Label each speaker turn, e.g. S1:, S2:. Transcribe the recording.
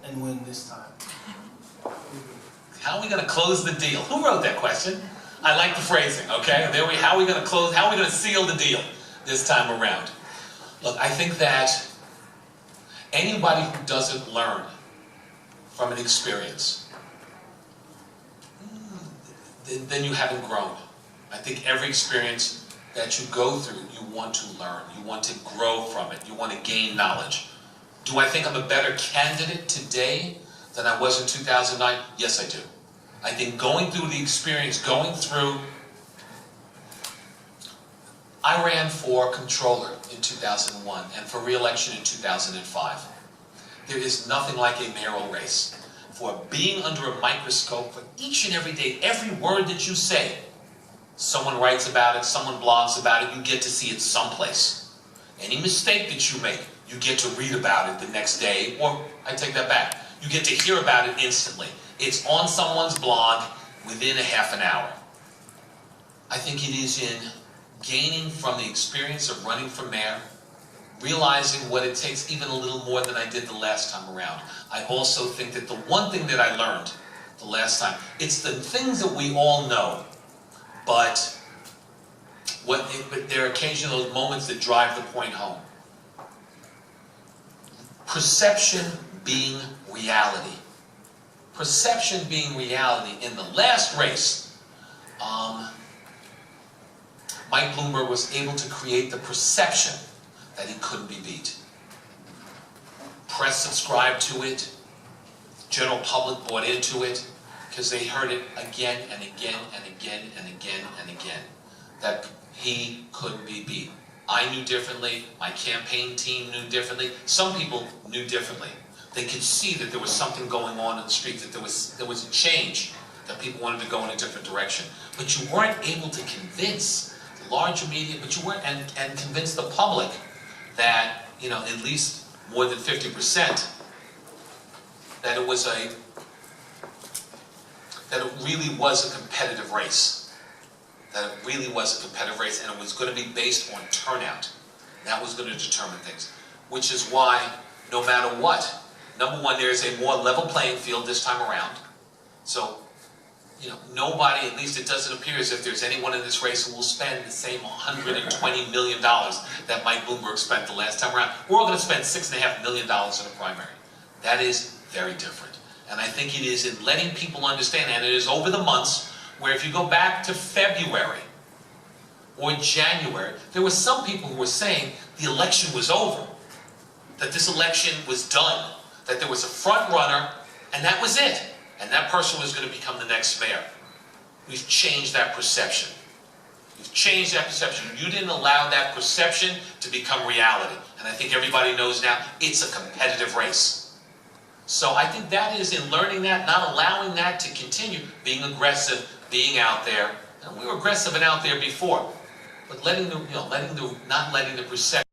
S1: and win this time?
S2: How are we going to close the deal? Who wrote that question? I like the phrasing, okay? How are we going to close, how are we going to seal the deal this time around? Look, I think that anybody who doesn't learn from an experience, then you haven't grown. I think every experience that you go through, you want to learn. You want to grow from it. You want to gain knowledge. Do I think I'm a better candidate today than I was in 2009? Yes, I do. I think going through the experience, I ran for controller in 2001 and for re-election in 2005. There is nothing like a mayoral race. For being under a microscope, for each and every day, every word that you say, someone writes about it, someone blogs about it, you get to see it someplace. Any mistake that you make, you get to read about it the next day, or I take that back, you get to hear about it instantly. It's on someone's blog within a half an hour. I think it is in gaining from the experience of running for mayor, realizing what it takes even a little more than I did the last time around. I also think that the one thing that I learned the last time, it's the things that we all know, but there are occasional moments that drive the point home. Perception being reality. Perception being reality. In the last race, Mike Bloomberg was able to create the perception that he couldn't be beat. Press subscribed to it. General public bought into it because they heard it again and again and again and again and again that he couldn't be beat. I knew differently. My campaign team knew differently. Some people knew differently. They could see that there was something going on in the street, that there was a change, that people wanted to go in a different direction. But you weren't able to convince the larger media, but you weren't, and convince the public that, you know, at least more than 50%, that it really was a competitive race. That it really was a competitive race, and it was going to be based on turnout. That was going to determine things. Which is why, no matter what, number one, there is a more level playing field this time around. So, you know, nobody, at least it doesn't appear as if there's anyone in this race who will spend the same $120 million that Mike Bloomberg spent the last time around. We're all going to spend $6.5 million in a primary. That is very different. And I think it is in letting people understand, and it is over the months, where if you go back to February or January, there were some people who were saying the election was over, that this election was done, that there was a front runner, and that was it. And that person was going to become the next mayor. We've changed that perception. We've changed that perception. You didn't allow that perception to become reality. And I think everybody knows now it's a competitive race. So I think that is in learning that, not allowing that to continue, being aggressive, being out there. And we were aggressive and out there before. But not letting the perception